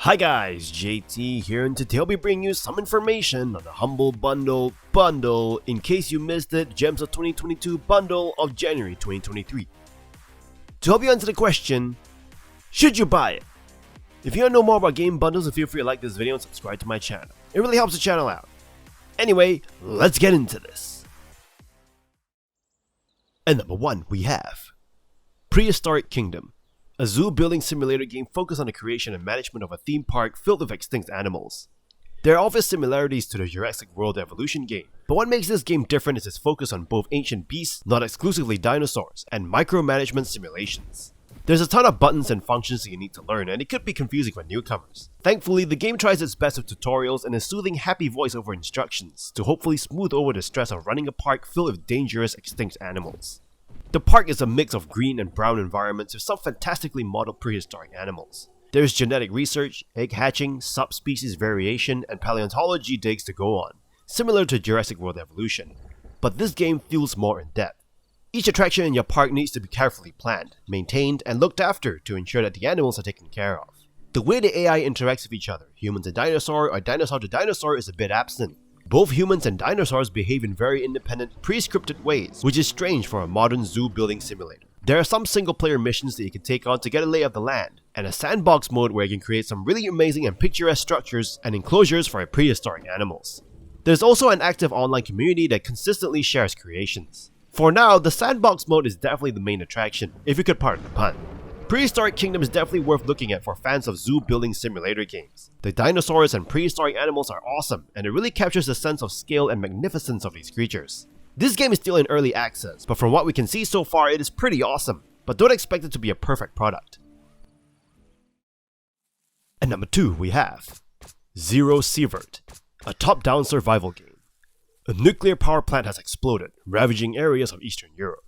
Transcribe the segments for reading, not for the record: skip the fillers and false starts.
Hi guys, JT here, and today I'll be bringing you some information on the Humble Bundle in case you missed it, Gems of 2022 bundle of January 2023. To help you answer the question, should you buy it? If you want to know more about game bundles, feel free to like this video and subscribe to my channel. It really helps the channel out. Anyway, let's get into this. And number 1 we have Prehistoric Kingdom, a zoo building simulator game focused on the creation and management of a theme park filled with extinct animals. There are obvious similarities to the Jurassic World Evolution game, but what makes this game different is its focus on both ancient beasts, not exclusively dinosaurs, and micromanagement simulations. There's a ton of buttons and functions that you need to learn, and it could be confusing for newcomers. Thankfully, the game tries its best with tutorials and a soothing, happy voice-over instructions to hopefully smooth over the stress of running a park filled with dangerous, extinct animals. The park is a mix of green and brown environments with some fantastically modeled prehistoric animals. There is genetic research, egg hatching, subspecies variation, and paleontology digs to go on, similar to Jurassic World Evolution, but this game feels more in-depth. Each attraction in your park needs to be carefully planned, maintained, and looked after to ensure that the animals are taken care of. The way the AI interacts with each other, human to dinosaur or dinosaur to dinosaur, is a bit absent. Both humans and dinosaurs behave in very independent, pre-scripted ways, which is strange for a modern zoo building simulator. There are some single-player missions that you can take on to get a lay of the land, and a sandbox mode where you can create some really amazing and picturesque structures and enclosures for prehistoric animals. There's also an active online community that consistently shares creations. For now, the sandbox mode is definitely the main attraction, if you could pardon the pun. Prehistoric Kingdom is definitely worth looking at for fans of zoo building simulator games. The dinosaurs and prehistoric animals are awesome, and it really captures the sense of scale and magnificence of these creatures. This game is still in early access, but from what we can see so far it is pretty awesome, but don't expect it to be a perfect product. And number 2 we have ZERO Sievert, a top-down survival game. A nuclear power plant has exploded, ravaging areas of Eastern Europe.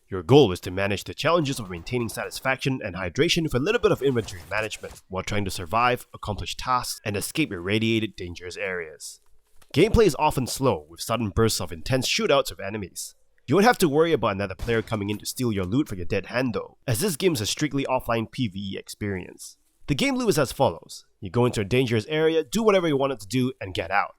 Your goal is to manage the challenges of maintaining satisfaction and hydration with a little bit of inventory management, while trying to survive, accomplish tasks, and escape irradiated dangerous areas. Gameplay is often slow, with sudden bursts of intense shootouts with enemies. You won't have to worry about another player coming in to steal your loot for your dead hand though, as this game is a strictly offline PvE experience. The game loop is as follows: you go into a dangerous area, do whatever you wanted to do, and get out.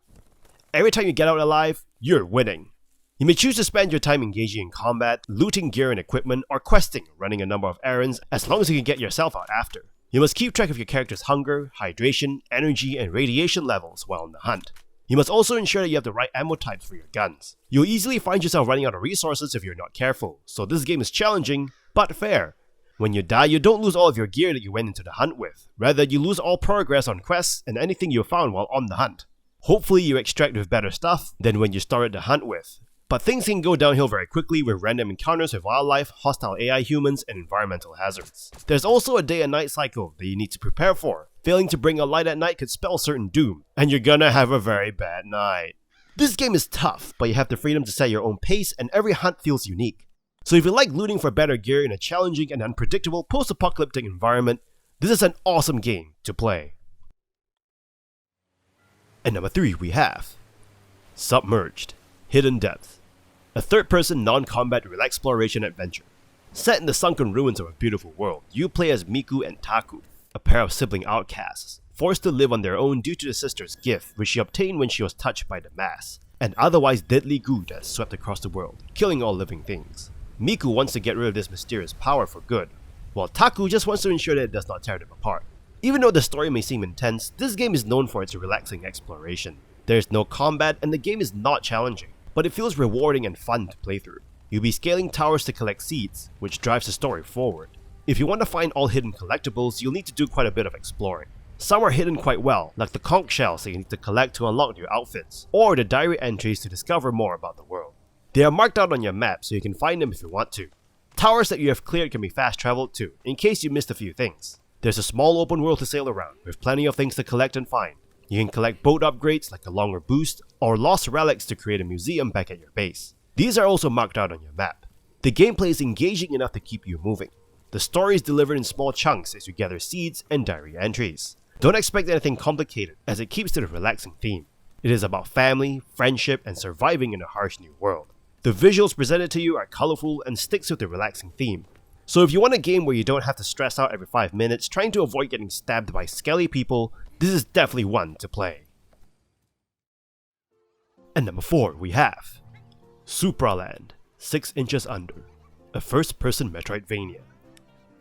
Every time you get out alive, you're winning. You may choose to spend your time engaging in combat, looting gear and equipment, or questing, running a number of errands, as long as you can get yourself out after. You must keep track of your character's hunger, hydration, energy, and radiation levels while on the hunt. You must also ensure that you have the right ammo types for your guns. You'll easily find yourself running out of resources if you're not careful, so this game is challenging, but fair. When you die, you don't lose all of your gear that you went into the hunt with. Rather, you lose all progress on quests and anything you found while on the hunt. Hopefully you extract with better stuff than when you started the hunt with. But things can go downhill very quickly with random encounters with wildlife, hostile AI humans, and environmental hazards. There's also a day and night cycle that you need to prepare for. Failing to bring a light at night could spell certain doom, and you're gonna have a very bad night. This game is tough, but you have the freedom to set your own pace, and every hunt feels unique. So if you like looting for better gear in a challenging and unpredictable post-apocalyptic environment, this is an awesome game to play. And number 3 we have Submerged, Hidden Depths, a third-person non-combat real exploration adventure. Set in the sunken ruins of a beautiful world, you play as Miku and Taku, a pair of sibling outcasts, forced to live on their own due to the sister's gift, which she obtained when she was touched by the mass, an otherwise deadly goo that swept across the world, killing all living things. Miku wants to get rid of this mysterious power for good, while Taku just wants to ensure that it does not tear them apart. Even though the story may seem intense, this game is known for its relaxing exploration. There is no combat and the game is not challenging, but it feels rewarding and fun to play through. You'll be scaling towers to collect seeds, which drives the story forward. If you want to find all hidden collectibles, you'll need to do quite a bit of exploring. Some are hidden quite well, like the conch shells that you need to collect to unlock your outfits, or the diary entries to discover more about the world. They are marked out on your map so you can find them if you want to. Towers that you have cleared can be fast traveled to, in case you missed a few things. There's a small open world to sail around, with plenty of things to collect and find. You can collect boat upgrades like a longer boost, or lost relics to create a museum back at your base. These are also marked out on your map. The gameplay is engaging enough to keep you moving. The story is delivered in small chunks as you gather seeds and diary entries. Don't expect anything complicated, as it keeps to the relaxing theme. It is about family, friendship, and surviving in a harsh new world. The visuals presented to you are colorful and sticks with the relaxing theme. So if you want a game where you don't have to stress out every 5 minutes trying to avoid getting stabbed by skelly people, this is definitely one to play. And number 4 we have Supraland, 6 Inches Under, a first-person Metroidvania.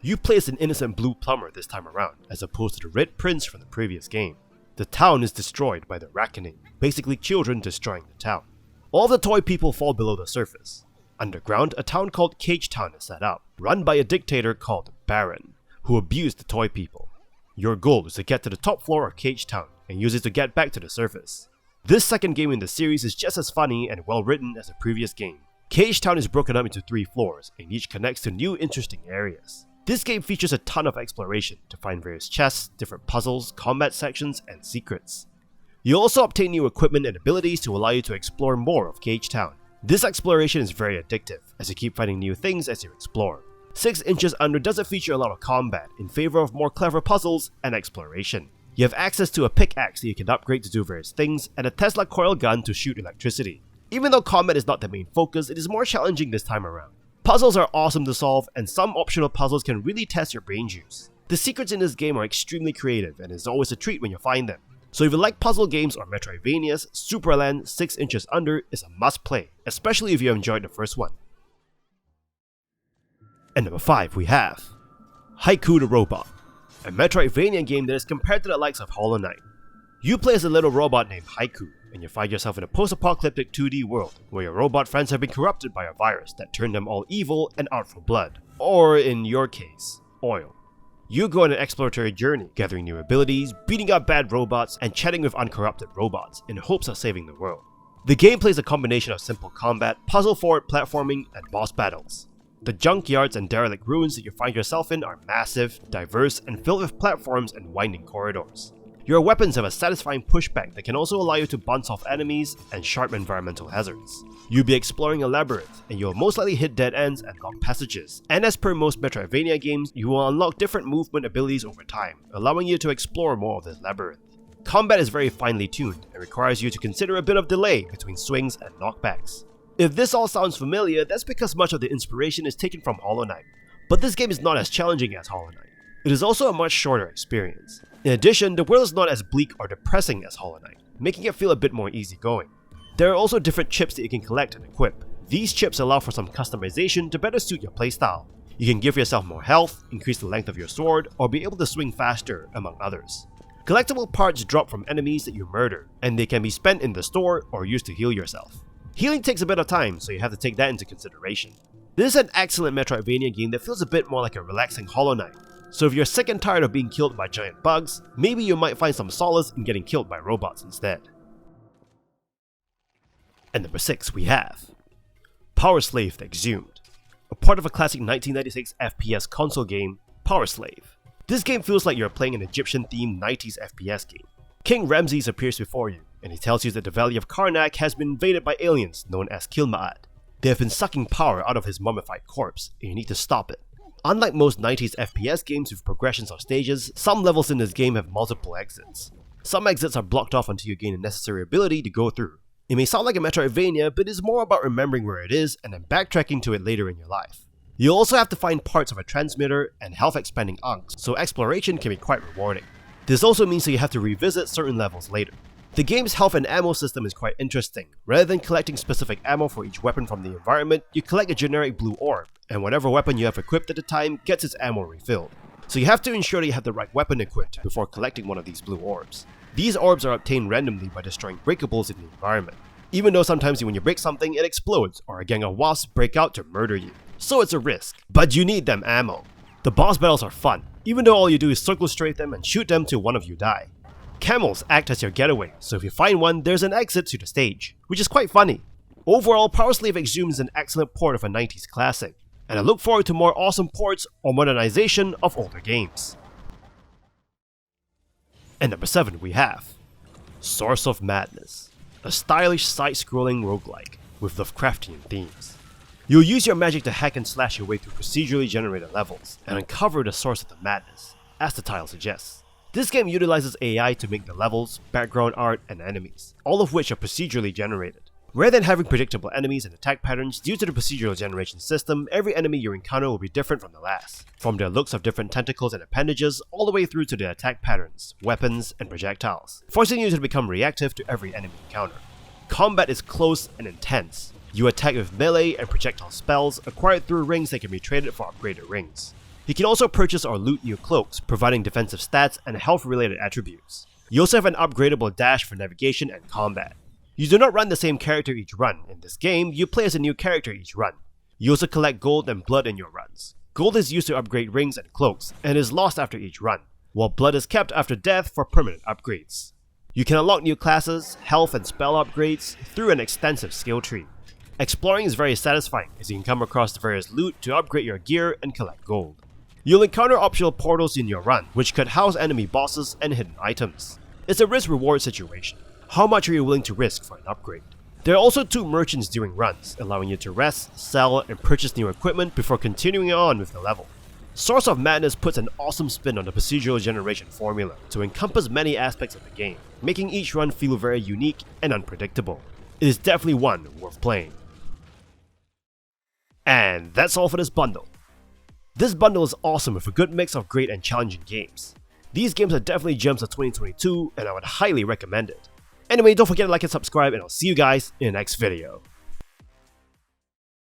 You play as an innocent blue plumber this time around, as opposed to the red prince from the previous game. The town is destroyed by the Reckoning, basically children destroying the town. All of the toy people fall below the surface. Underground, a town called Cage Town is set up, run by a dictator called Baron, who abused the toy people. Your goal is to get to the top floor of Cage Town and use it to get back to the surface. This second game in the series is just as funny and well written as the previous game. Cage Town is broken up into 3 floors, and each connects to new interesting areas. This game features a ton of exploration to find various chests, different puzzles, combat sections, and secrets. You also obtain new equipment and abilities to allow you to explore more of Cage Town. This exploration is very addictive, as you keep finding new things as you explore. 6 Inches Under doesn't feature a lot of combat in favor of more clever puzzles and exploration. You have access to a pickaxe that you can upgrade to do various things, and a Tesla coil gun to shoot electricity. Even though combat is not the main focus, it is more challenging this time around. Puzzles are awesome to solve, and some optional puzzles can really test your brain juice. The secrets in this game are extremely creative, and it's always a treat when you find them. So if you like puzzle games or Metroidvanias, Supraland 6 Inches Under is a must play, especially if you enjoyed the first one. And number 5 we have Haiku the Robot, a Metroidvania game that is compared to the likes of Hollow Knight. You play as a little robot named Haiku, and you find yourself in a post-apocalyptic 2D world where your robot friends have been corrupted by a virus that turned them all evil and out for blood, or in your case, oil. You go on an exploratory journey, gathering new abilities, beating up bad robots, and chatting with uncorrupted robots in hopes of saving the world. The gameplay is a combination of simple combat, puzzle-forward platforming, and boss battles. The junkyards and derelict ruins that you find yourself in are massive, diverse, and filled with platforms and winding corridors. Your weapons have a satisfying pushback that can also allow you to bounce off enemies and sharp environmental hazards. You'll be exploring a labyrinth, and you'll most likely hit dead ends and locked passages. And as per most Metroidvania games, you will unlock different movement abilities over time, allowing you to explore more of this labyrinth. Combat is very finely tuned and requires you to consider a bit of delay between swings and knockbacks. If this all sounds familiar, that's because much of the inspiration is taken from Hollow Knight. But this game is not as challenging as Hollow Knight. It is also a much shorter experience. In addition, the world is not as bleak or depressing as Hollow Knight, making it feel a bit more easygoing. There are also different chips that you can collect and equip. These chips allow for some customization to better suit your playstyle. You can give yourself more health, increase the length of your sword, or be able to swing faster, among others. Collectible parts drop from enemies that you murder, and they can be spent in the store or used to heal yourself. Healing takes a bit of time, so you have to take that into consideration. This is an excellent Metroidvania game that feels a bit more like a relaxing Hollow Knight. So if you're sick and tired of being killed by giant bugs, maybe you might find some solace in getting killed by robots instead. And number 6 we have PowerSlave Exhumed, a part of a classic 1996 FPS console game, PowerSlave. This game feels like you're playing an Egyptian-themed 90s FPS game. King Ramses appears before you, and he tells you that the Valley of Karnak has been invaded by aliens known as Kilma'at. They have been sucking power out of his mummified corpse, and you need to stop it. Unlike most 90s FPS games with progressions of stages, some levels in this game have multiple exits. Some exits are blocked off until you gain the necessary ability to go through. It may sound like a Metroidvania, but it's more about remembering where it is and then backtracking to it later in your life. You'll also have to find parts of a transmitter and health expanding ankhs, so exploration can be quite rewarding. This also means that you have to revisit certain levels later. The game's health and ammo system is quite interesting. Rather than collecting specific ammo for each weapon from the environment, you collect a generic blue orb, and whatever weapon you have equipped at the time gets its ammo refilled. So you have to ensure that you have the right weapon equipped before collecting one of these blue orbs. These orbs are obtained randomly by destroying breakables in the environment. Even though sometimes when you break something, it explodes, or a gang of wasps break out to murder you. So it's a risk, but you need them ammo. The boss battles are fun, even though all you do is circle strafe them and shoot them till one of you die. Camels act as your getaway, so if you find one, there's an exit to the stage, which is quite funny. Overall, PowerSlave Exhumed is an excellent port of a 90s classic, and I look forward to more awesome ports or modernization of older games. And number 7 we have Source of Madness, a stylish side-scrolling roguelike with Lovecraftian themes. You'll use your magic to hack and slash your way through procedurally generated levels and uncover the source of the madness, as the title suggests. This game utilizes AI to make the levels, background art, and enemies, all of which are procedurally generated. Rather than having predictable enemies and attack patterns, due to the procedural generation system, every enemy you encounter will be different from the last, from their looks of different tentacles and appendages, all the way through to their attack patterns, weapons, and projectiles, forcing you to become reactive to every enemy encounter. Combat is close and intense. You attack with melee and projectile spells acquired through rings that can be traded for upgraded rings. You can also purchase or loot new cloaks, providing defensive stats and health-related attributes. You also have an upgradable dash for navigation and combat. You do not run the same character each run. In this game, you play as a new character each run. You also collect gold and blood in your runs. Gold is used to upgrade rings and cloaks, and is lost after each run, while blood is kept after death for permanent upgrades. You can unlock new classes, health and spell upgrades through an extensive skill tree. Exploring is very satisfying as you can come across the various loot to upgrade your gear and collect gold. You'll encounter optional portals in your run, which could house enemy bosses and hidden items. It's a risk-reward situation. How much are you willing to risk for an upgrade? There are also 2 merchants during runs, allowing you to rest, sell, and purchase new equipment before continuing on with the level. Source of Madness puts an awesome spin on the procedural generation formula to encompass many aspects of the game, making each run feel very unique and unpredictable. It is definitely one worth playing. And that's all for this bundle. This bundle is awesome with a good mix of great and challenging games. These games are definitely gems of 2022 and I would highly recommend it. Anyway, don't forget to like and subscribe, and I'll see you guys in the next video.